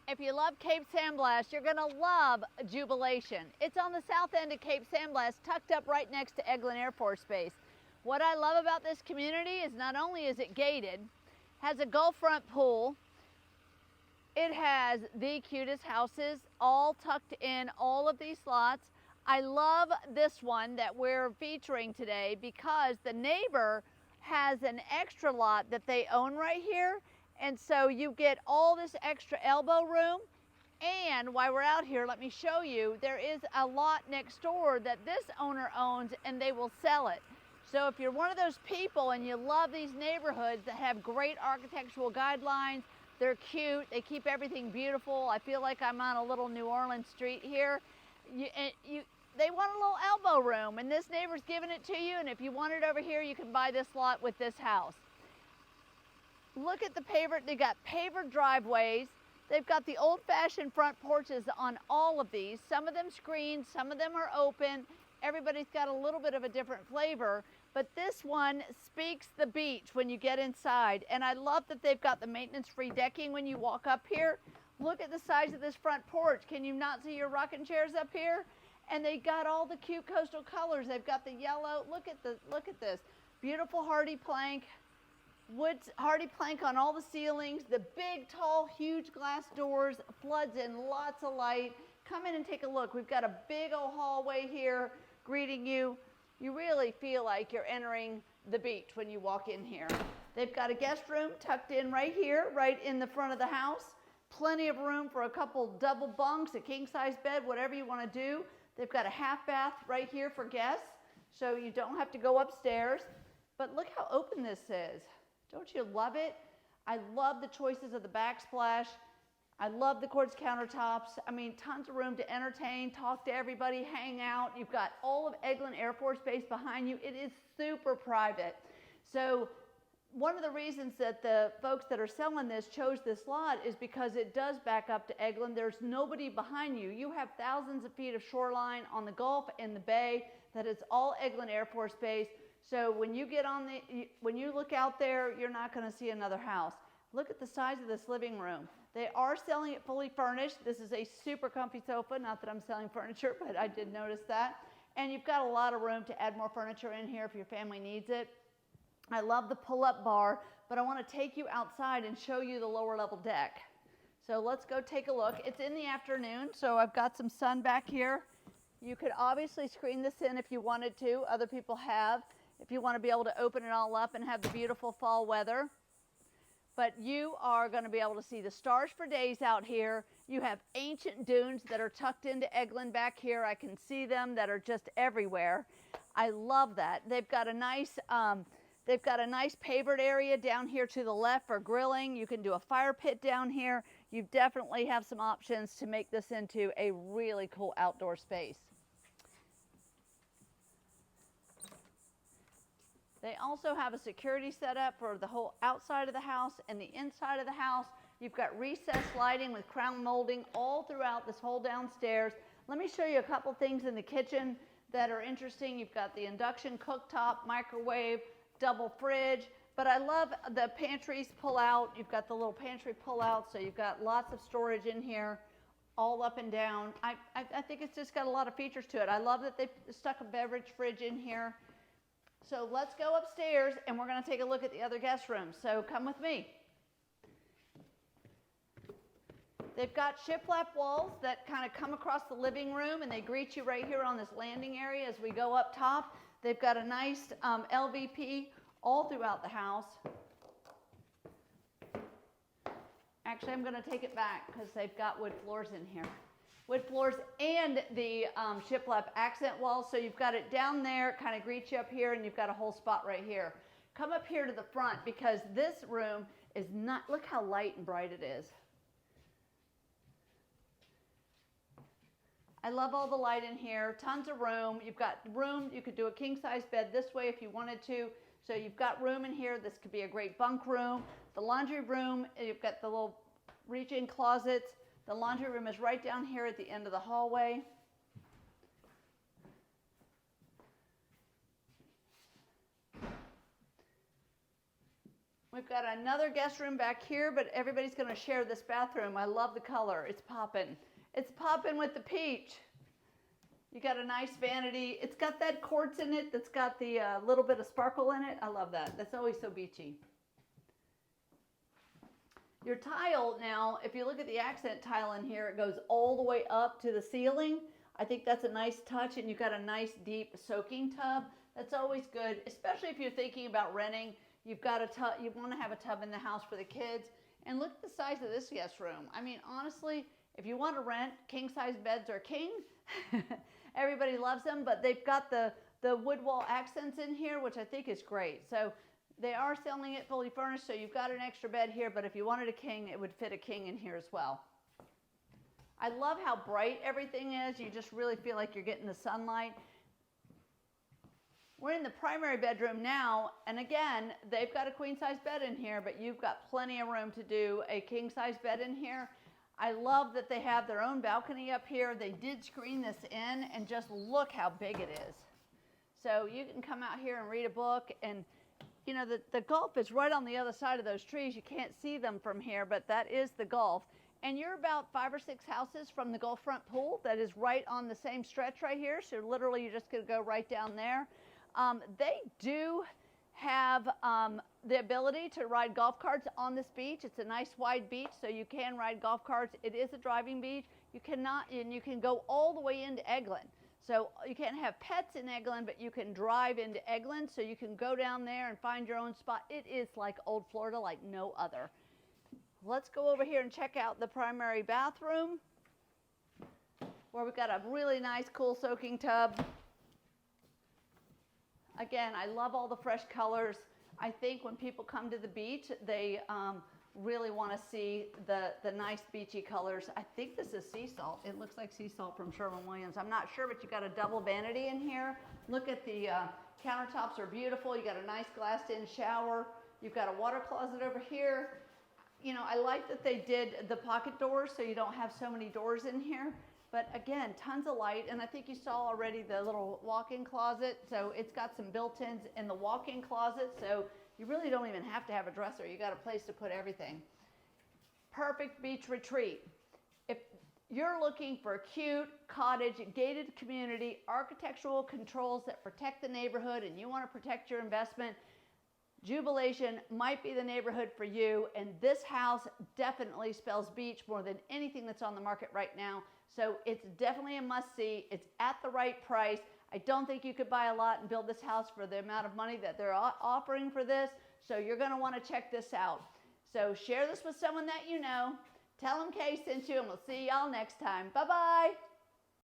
If you love Cape San Blas, you're going to love Jubilation. It's on the south end of Cape San Blas, tucked up right next to Eglin Air Force Base. What I love about this community is not only is it gated, has a Gulf front pool, it has the cutest houses all tucked in all of these lots. I love this one that we're featuring today because the neighbor has an extra lot that they own right here. And so you get all this extra elbow room. And while we're out here, let me show you, there is a lot next door that this owner owns and they will sell it. So if you're one of those people and you love these neighborhoods that have great architectural guidelines, they're cute, they keep everything beautiful. I feel like I'm on a little New Orleans street here. They want a little elbow room and this neighbor's giving it to you, and if you want it over here, you can buy this lot with this house. Look at the paver, they got paver driveways. They've got the old-fashioned front porches on all of these. Some of them screened, some of them are open. Everybody's got a little bit of a different flavor, but this one speaks the beach when you get inside. And I love that they've got the maintenance-free decking when you walk up here. Look at the size of this front porch. Can you not see your rocking chairs up here? And they got all the cute coastal colors. They've got the yellow. Look at this beautiful hardy plank. Wood hardy plank on all the ceilings, the big, tall, huge glass doors, floods in lots of light. Come in and take a look. We've got a big old hallway here greeting you. You really feel like you're entering the beach when you walk in here. They've got a guest room tucked in right here, right in the front of the house. Plenty of room for a couple double bunks, a king-size bed, whatever you want to do. They've got a half bath right here for guests, so you don't have to go upstairs. But look how open this is. Don't you love it? I love the choices of the backsplash. I love the quartz countertops. I mean, tons of room to entertain, talk to everybody, hang out. You've got all of Eglin Air Force Base behind you. It is super private. So one of the reasons that the folks that are selling this chose this lot is because it does back up to Eglin. There's nobody behind you. You have thousands of feet of shoreline on the Gulf and the bay that is all Eglin Air Force Base. So when you get on when you look out there, you're not going to see another house. Look at the size of this living room. They are selling it fully furnished. This is a super comfy sofa. Not that I'm selling furniture, but I did notice that. And you've got a lot of room to add more furniture in here if your family needs it. I love the pull-up bar, but I want to take you outside and show you the lower level deck. So let's go take a look. It's in the afternoon, so I've got some sun back here. You could obviously screen this in if you wanted to. Other people have. If you want to be able to open it all up and have the beautiful fall weather. But you are going to be able to see the stars for days out here. You have ancient dunes that are tucked into Eglin back here. I can see them that are just everywhere. I love that. They've got a nice pavered area down here to the left for grilling. You can do a fire pit down here. You definitely have some options to make this into a really cool outdoor space. They also have a security setup for the whole outside of the house and the inside of the house. You've got recessed lighting with crown molding all throughout this whole downstairs. Let me show you a couple things in the kitchen that are interesting. You've got the induction cooktop, microwave, double fridge, but I love the pantries pull out. You've got the little pantry pull out, so you've got lots of storage in here, all up and down. I think it's just got a lot of features to it. I love that they stuck a beverage fridge in here. So let's go upstairs and we're going to take a look at the other guest rooms. So come with me. They've got shiplap walls that kind of come across the living room and they greet you right here on this landing area as we go up top. They've got a nice LVP all throughout the house. Actually, I'm going to take it back because they've got wood floors in here. Wood floors and the shiplap accent walls. So you've got it down there, kind of greets you up here, and you've got a whole spot right here. Come up here to the front because this room is not, look how light and bright it is. I love all the light in here, tons of room. You've got room, you could do a king-size bed this way if you wanted to. So you've got room in here. This could be a great bunk room. The laundry room, you've got the little reach-in closets. The laundry room is right down here at the end of the hallway. We've got another guest room back here, but everybody's going to share this bathroom. I love the color. It's popping. It's popping with the peach. You got a nice vanity. It's got that quartz in it that's got the little bit of sparkle in it. I love that. That's always so beachy. Your tile now, if you look at the accent tile in here, it goes all the way up to the ceiling. I think that's a nice touch, and you've got a nice deep soaking tub. That's always good, especially if you're thinking about renting. You've got a tub, you want to have a tub in the house for the kids. And look at the size of this guest room. I mean, honestly, if you want to rent, king size beds are king. Everybody loves them, but they've got the wood wall accents in here, which I think is great. So they are selling it fully furnished, so you've got an extra bed here, but if you wanted a king, it would fit a king in here as well. I love how bright everything is. You just really feel like you're getting the sunlight. We're in the primary bedroom now, and again, they've got a queen size bed in here, but you've got plenty of room to do a king size bed in here. I love that they have their own balcony up here. They did screen this in, and just look how big it is. So you can come out here and read a book, and you know, the Gulf is right on the other side of those trees. You can't see them from here, but that is the Gulf. And you're about 5 or 6 houses from the Gulf front pool that is right on the same stretch right here. So literally you're just going to go right down there. They do have the ability to ride golf carts on this beach. It's a nice wide beach, so you can ride golf carts. It is a driving beach. You cannot, and you can go all the way into Eglin. So you can't have pets in Eglin, but you can drive into Eglin, so you can go down there and find your own spot. It is like old Florida, like no other. Let's go over here and check out the primary bathroom, where we've got a really nice, cool soaking tub. Again, I love all the fresh colors. I think when people come to the beach, they really want to see the nice beachy colors. I think this is sea salt. It looks like sea salt from Sherwin-Williams. I'm not sure, but you've got a double vanity in here. Look at the countertops are beautiful. You got a nice glassed-in shower. You've got a water closet over here. You know, I like that they did the pocket doors so you don't have so many doors in here. But again, tons of light, and I think you saw already the little walk-in closet. So it's got some built-ins in the walk-in closet, so you really don't even have to have a dresser. You got a place to put everything. Perfect beach retreat. If you're looking for a cute cottage, gated community, architectural controls that protect the neighborhood, and you want to protect your investment, Jubilation might be the neighborhood for you. And this house definitely spells beach more than anything that's on the market right now. So it's definitely a must-see. It's at the right price. I don't think you could buy a lot and build this house for the amount of money that they're offering for this. So you're going to want to check this out. So share this with someone that you know. Tell them Kay sent you, and we'll see y'all next time. Bye-bye.